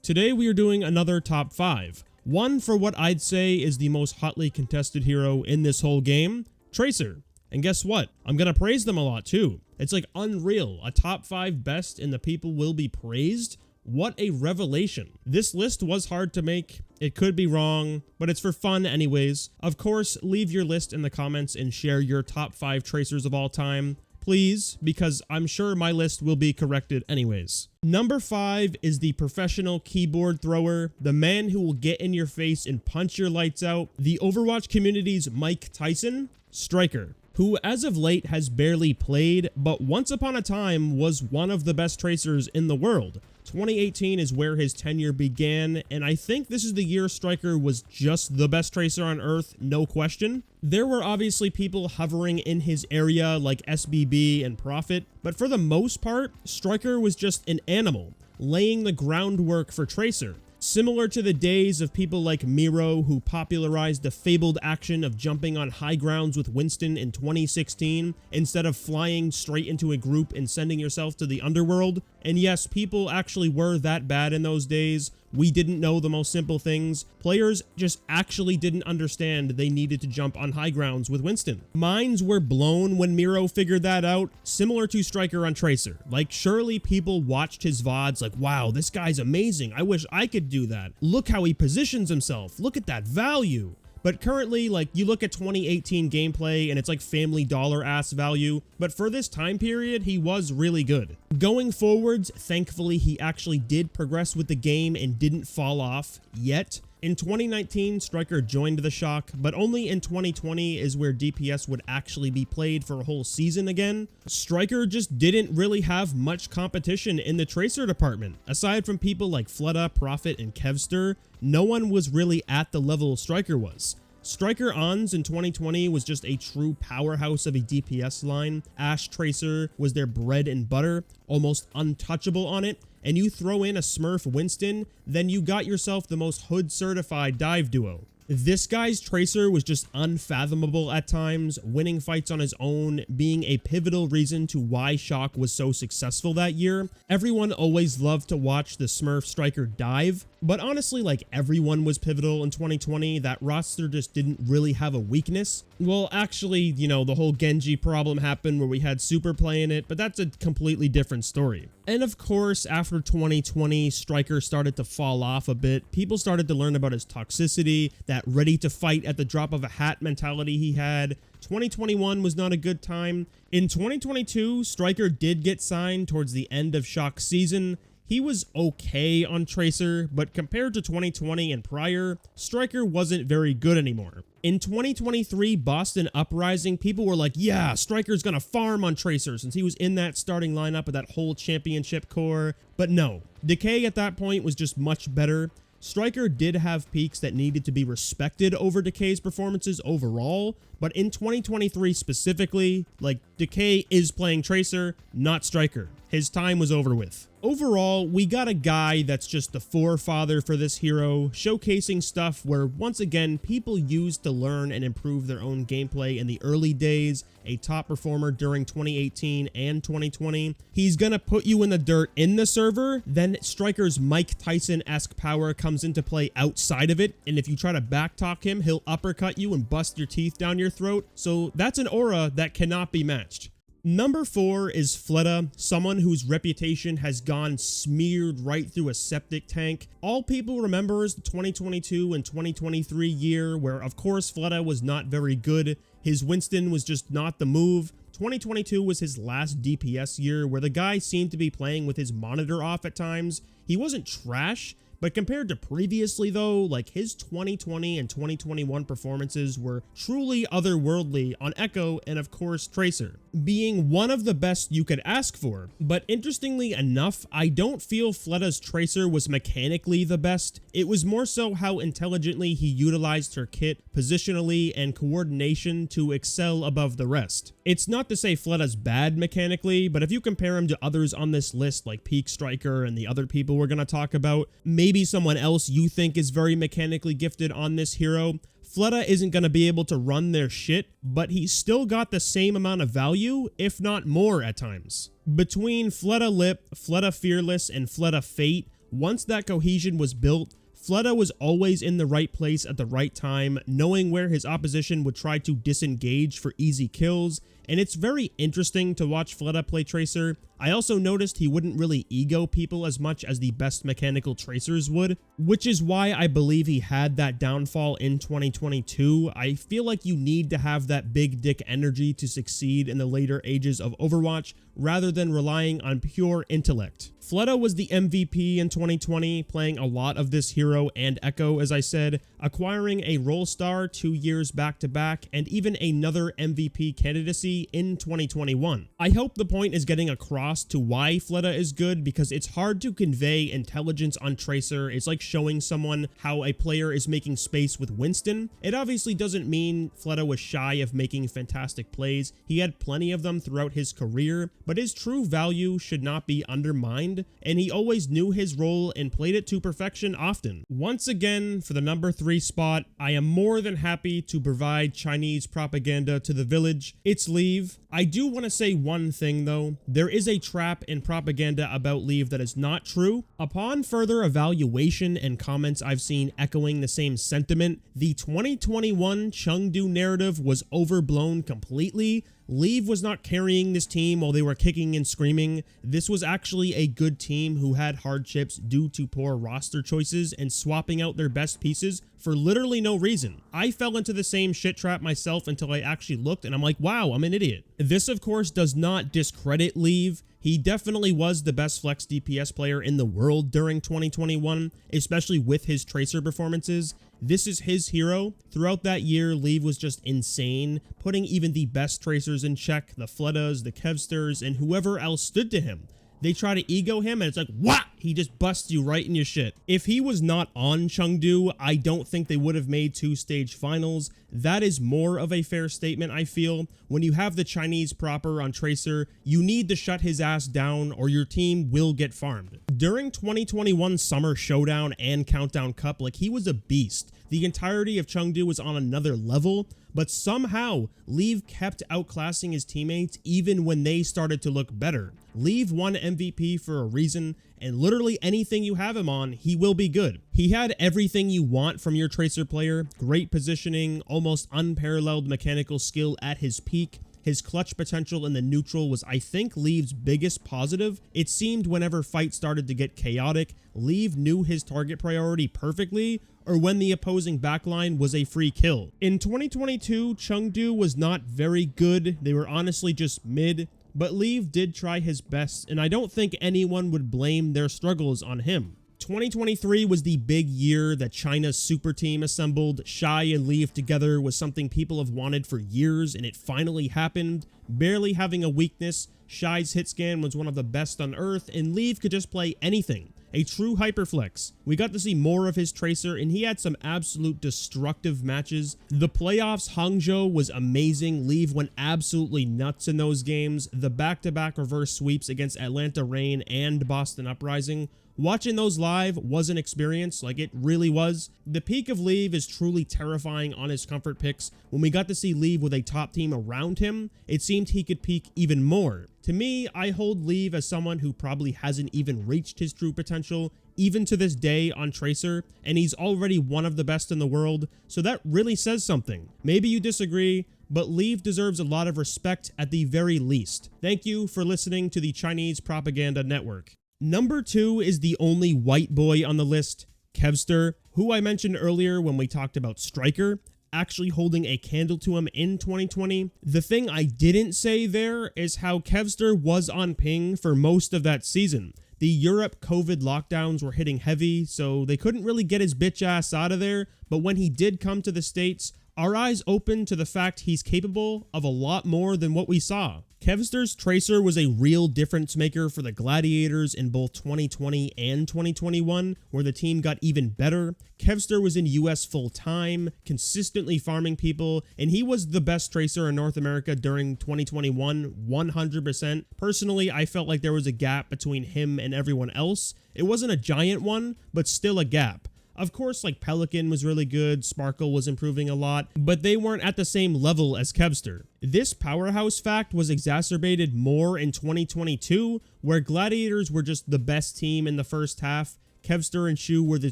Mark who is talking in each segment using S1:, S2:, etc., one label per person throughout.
S1: Today we are doing another top 5. One for what I'd say is the most hotly contested hero in this whole game, Tracer. And guess what? I'm gonna praise them a lot too. It's like unreal, a top 5 best and the people will be praised? What a revelation. This list was hard to make, it could be wrong, but it's for fun anyways. Of course, leave your list in the comments and share your top 5 Tracers of all time. Please, because I'm sure my list will be corrected anyways. Number 5 is the professional keyboard thrower, the man who will get in your face and punch your lights out, the Overwatch community's Mike Tyson, Striker, who as of late has barely played, but once upon a time was one of the best Tracers in the world. 2018 is where his tenure began, and I think this is the year Striker was just the best Tracer on Earth, no question. There were obviously people hovering in his area like SBB and Prophet, but for the most part, Striker was just an animal, laying the groundwork for Tracer. Similar to the days of people like Miro, who popularized the fabled action of jumping on high grounds with Winston in 2016, instead of flying straight into a group and sending yourself to the underworld. And yes, people actually were that bad in those days. We didn't know the most simple things. Players just actually didn't understand they needed to jump on high grounds with Winston. Minds were blown when Miro figured that out, similar to Striker on Tracer. Like, surely people watched his VODs like, wow, this guy's amazing. I wish I could do that. Look how he positions himself. Look at that value. But currently, like, you look at 2018 gameplay and it's like Family Dollar ass value, but for this time period, he was really good. Going forwards, thankfully, he actually did progress with the game and didn't fall off yet. In 2019, Striker joined the shock, but only in 2020 is where DPS would actually be played for a whole season again. Striker just didn't really have much competition in the Tracer department. Aside from people like Fleta, Prophet, and Kevster, no one was really at the level Striker was. Striker Ons in 2020 was just a true powerhouse of a DPS line. Ash Tracer was their bread and butter, almost untouchable on it. And you throw in a Smurf Winston, then you got yourself the most hood certified dive duo. This guy's Tracer was just unfathomable at times, winning fights on his own, being a pivotal reason to why Shock was so successful that year. Everyone always loved to watch the Smurf Striker dive, but honestly, like, everyone was pivotal in 2020. That roster just didn't really have a weakness. Well, actually, you know, the whole Genji problem happened where we had Super playing it, but that's a completely different story. And of course, after 2020, Striker started to fall off a bit. People started to learn about his toxicity, that ready to fight at the drop of a hat mentality he had. 2021 was not a good time. In 2022, Striker did get signed towards the end of Shock's season. He was okay on Tracer, but compared to 2020 and prior, Striker wasn't very good anymore. In 2023 Boston Uprising, people were like, yeah, Striker's gonna farm on Tracer since he was in that starting lineup of that whole championship core. But no, Decay at that point was just much better. Striker did have peaks that needed to be respected over Decay's performances overall, but in 2023 specifically, like, Decay is playing Tracer, not Striker. His time was over with. Overall, we got a guy that's just the forefather for this hero, showcasing stuff where, once again, people used to learn and improve their own gameplay in the early days, a top performer during 2018 and 2020. He's gonna put you in the dirt in the server, then Striker's Mike Tyson-esque power comes into play outside of it, and if you try to backtalk him, he'll uppercut you and bust your teeth down your throat, so that's an aura that cannot be matched. Number 4 is Fleta, someone whose reputation has gone smeared right through a septic tank. All people remember is the 2022 and 2023 year where, of course, Fleta was not very good. His Winston was just not the move. 2022 was his last DPS year where the guy seemed to be playing with his monitor off at times. He wasn't trash, but compared to previously though, like, his 2020 and 2021 performances were truly otherworldly on Echo and of course Tracer, being one of the best you could ask for. But interestingly enough, I don't feel Fleta's Tracer was mechanically the best. It was more so how intelligently he utilized her kit positionally and coordination to excel above the rest. It's not to say Fleta's bad mechanically, but if you compare him to others on this list like Peak Striker and the other people we're going to talk about, maybe someone else you think is very mechanically gifted on this hero, Fleta isn't going to be able to run their shit, but he's still got the same amount of value, if not more at times. Between Fleta Lip, Fleta Fearless, and Fleta Fate, Once that cohesion was built, Fleta was always in the right place at the right time, knowing where his opposition would try to disengage for easy kills, and it's very interesting to watch Fleta play Tracer. I also noticed he wouldn't really ego people as much as the best mechanical Tracers would, which is why I believe he had that downfall in 2022. I feel like you need to have that big dick energy to succeed in the later ages of Overwatch, rather than relying on pure intellect. Fleta was the MVP in 2020, playing a lot of this hero and Echo, as I said, acquiring a role star 2 years back to back, and even another MVP candidacy in 2021. I hope the point is getting across to why Fleta is good, because it's hard to convey intelligence on Tracer. It's like showing someone how a player is making space with Winston. It obviously doesn't mean Fleta was shy of making fantastic plays. He had plenty of them throughout his career, but his true value should not be undermined, and he always knew his role and played it to perfection often. Once again, for the number 3 spot, I am more than happy to provide Chinese propaganda to the village. It's Phive. I do want to say one thing though. There is a trap in propaganda about Phive that is not true. Upon further evaluation and comments I've seen echoing the same sentiment, the 2021 Chengdu narrative was overblown completely. Phive was not carrying this team while they were kicking and screaming. This was actually a good team who had hardships due to poor roster choices and swapping out their best pieces for literally no reason. I fell into the same shit trap myself until I actually looked and I'm like, wow, I'm an idiot. This of course does not discredit Phive. He definitely was the best flex DPS player in the world during 2021, especially with his Tracer performances. This is his hero. Throughout that year, Phive was just insane, putting even the best Tracers in check, the Fletas, the Kevsters, and whoever else stood to him. They try to ego him and it's like, what? He just busts you right in your shit. If he was not on Chengdu, I don't think they would have made 2-stage finals. That is more of a fair statement, I feel. When you have the Chinese proper on Tracer, you need to shut his ass down or your team will get farmed. During 2021 Summer Showdown and Countdown Cup, like, he was a beast. The entirety of Chengdu was on another level, but somehow Phive kept outclassing his teammates even when they started to look better. Phive won MVP for a reason, and literally anything you have him on, he will be good. He had everything you want from your Tracer player: great positioning, almost unparalleled mechanical skill at his peak. His clutch potential in the neutral was, I think, Phive's biggest positive. It seemed whenever fights started to get chaotic, Phive knew his target priority perfectly, or when the opposing backline was a free kill. In 2022, Chengdu was not very good. They were honestly just mid, but Phive did try his best, and I don't think anyone would blame their struggles on him. 2023 was the big year that China's super team assembled. Shy and Phive together was something people have wanted for years, and it finally happened. Barely having a weakness, Shy's hit scan was one of the best on earth, and Phive could just play anything. A true hyperflex. We got to see more of his Tracer, and he had some absolute destructive matches. The playoffs, Hangzhou was amazing. Phive went absolutely nuts in those games. The back-to-back reverse sweeps against Atlanta Reign and Boston Uprising. Watching those live was an experience, like it really was. The peak of Phive is truly terrifying on his comfort picks. When we got to see Phive with a top team around him, it seemed he could peak even more. To me, I hold Phive as someone who probably hasn't even reached his true potential, even to this day on Tracer, and he's already one of the best in the world, so that really says something. Maybe you disagree, but Phive deserves a lot of respect at the very least. Thank you for listening to the Chinese Propaganda Network. Number 2 is the only white boy on the list, Kevster, who I mentioned earlier when we talked about Striker, actually holding a candle to him in 2020. The thing I didn't say there is how Kevster was on ping for most of that season. The Europe COVID lockdowns were hitting heavy, so they couldn't really get his bitch ass out of there, but when he did come to the States, our eyes opened to the fact he's capable of a lot more than what we saw. Kevster's Tracer was a real difference maker for the Gladiators in both 2020 and 2021, where the team got even better. Kevster was in US full time, consistently farming people, and he was the best Tracer in North America during 2021, 100%. Personally, I felt like there was a gap between him and everyone else. It wasn't a giant one, but still a gap. Of course, like Pelican was really good, Sparkle was improving a lot, but they weren't at the same level as Kevster. This powerhouse fact was exacerbated more in 2022, where Gladiators were just the best team in the first half. Kevster and Shu were the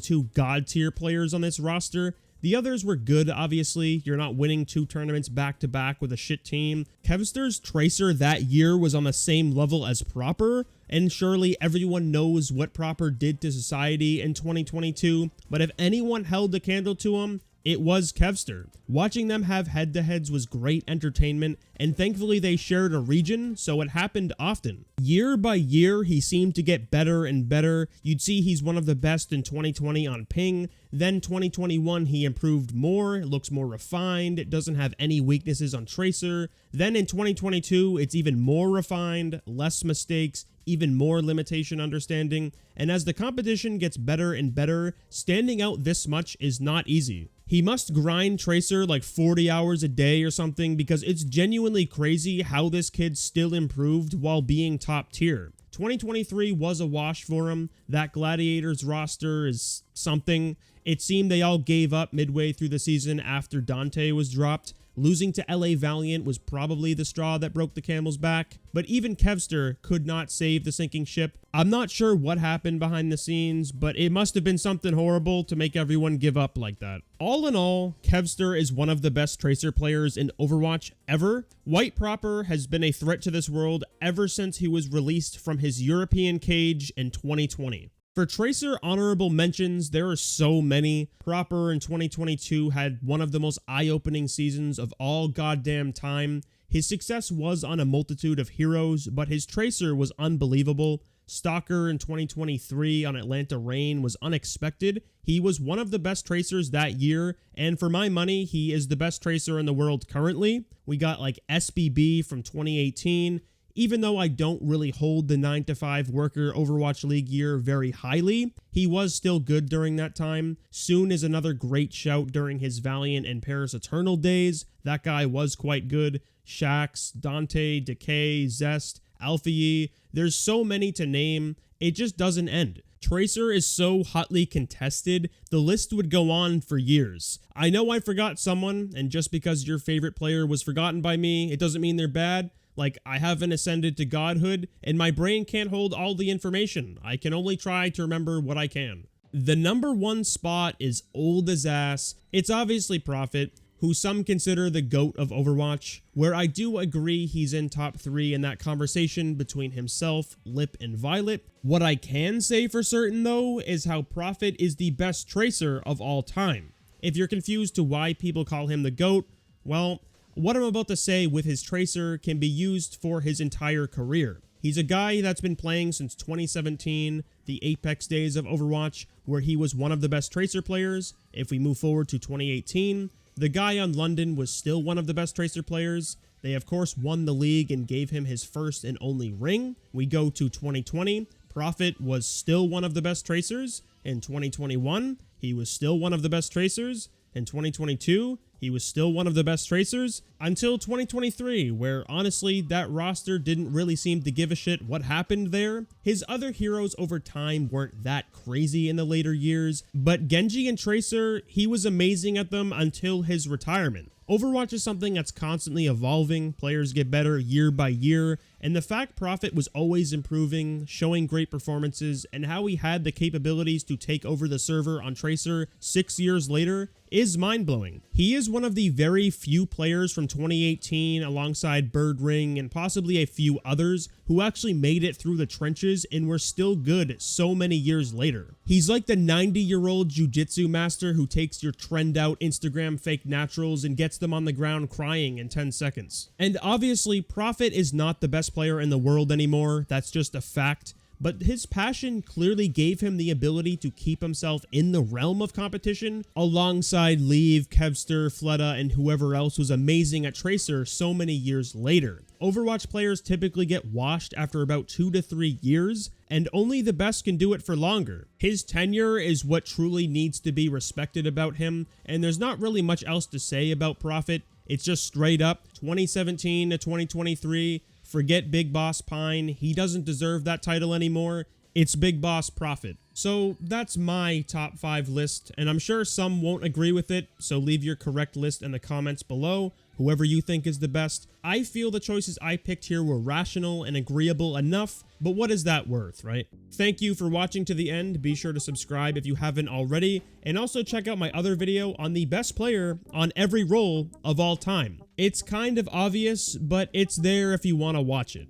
S1: two god tier players on this roster. The others were good, obviously. You're not winning 2 tournaments back to back with a shit team. Kevster's Tracer that year was on the same level as Proper, and surely everyone knows what Proper did to society in 2022, but if anyone held a candle to him, it was Kevster. Watching them have head-to-heads was great entertainment, and thankfully they shared a region, so it happened often. Year by year, he seemed to get better and better. You'd see he's one of the best in 2020 on ping. Then 2021, he improved more, it looks more refined, it doesn't have any weaknesses on Tracer. Then in 2022, it's even more refined, less mistakes, even more limitation understanding, and as the competition gets better and better, standing out this much is not easy. He must grind Tracer like 40 hours a day or something because it's genuinely crazy how this kid still improved while being top tier. 2023 was a wash for him. That Gladiators roster is something. It seemed they all gave up midway through the season after Dante was dropped. Losing to LA Valiant was probably the straw that broke the camel's back, but even Kevster could not save the sinking ship. I'm not sure what happened behind the scenes, but it must have been something horrible to make everyone give up like that. All in all, Kevster is one of the best Tracer players in Overwatch ever. White Proper has been a threat to this world ever since he was released from his European cage in 2020. For Tracer honorable mentions, there are so many. Proper in 2022 had one of the most eye-opening seasons of all goddamn time. His success was on a multitude of heroes, but his Tracer was unbelievable. Stalker in 2023 on Atlanta Reign was unexpected. He was one of the best Tracers that year, and for my money, he is the best Tracer in the world currently. We got like SBB from 2018. Even though I don't really hold the 9-to-5 worker Overwatch League year very highly, he was still good during that time. Soon is another great shout during his Valiant and Paris Eternal days. That guy was quite good. Shax, Dante, Decay, Zest, Alphae. There's so many to name. It just doesn't end. Tracer is so hotly contested, the list would go on for years. I know I forgot someone, and just because your favorite player was forgotten by me, it doesn't mean they're bad. Like, I haven't ascended to godhood, and my brain can't hold all the information. I can only try to remember what I can. The number 1 spot is old as ass. It's obviously Prophet, who some consider the GOAT of Overwatch, where I do agree he's in top 3 in that conversation between himself, Lip, and Violet. What I can say for certain, though, is how Prophet is the best Tracer of all time. If you're confused to why people call him the GOAT, well, what I'm about to say with his Tracer can be used for his entire career. He's a guy that's been playing since 2017, the Apex days of Overwatch, where he was one of the best Tracer players. If we move forward to 2018, the guy on London was still one of the best Tracer players. They of course won the league and gave him his first and only ring. We go to 2020, Prophet was still one of the best Tracers. In 2021, he was still one of the best Tracers. In 2022, he was still one of the best Tracers until 2023, where honestly, that roster didn't really seem to give a shit what happened there. His other heroes over time weren't that crazy in the later years, but Genji and Tracer, he was amazing at them until his retirement. Overwatch is something that's constantly evolving, players get better year by year, and the fact Prophet was always improving, showing great performances, and how he had the capabilities to take over the server on Tracer 6 years later is mind-blowing. He is one of the very few players from 2018 alongside Bird Ring and possibly a few others who actually made it through the trenches and were still good so many years later. He's like the 90-year-old jiu-jitsu master who takes your trend out Instagram fake naturals and gets them on the ground crying in 10 seconds. And obviously, Prophet is not the best player in the world anymore, that's just a fact. But his passion clearly gave him the ability to keep himself in the realm of competition alongside Leave, Kevster, Fleta, and whoever else was amazing at Tracer so many years later. Overwatch players typically get washed after about 2 to 3 years, and only the best can do it for longer. His tenure is what truly needs to be respected about him, and there's not really much else to say about Prophet. It's just straight up 2017 to 2023. Forget Big Boss Pine, he doesn't deserve that title anymore. It's Big Boss Prophet. So that's my top 5 list, and I'm sure some won't agree with it, so leave your correct list in the comments below. whoever you think is the best. I feel the choices I picked here were rational and agreeable enough, but what is that worth, right? Thank you for watching to the end. Be sure to subscribe if you haven't already, and also check out my other video on the best player on every role of all time. It's kind of obvious, but it's there if you want to watch it.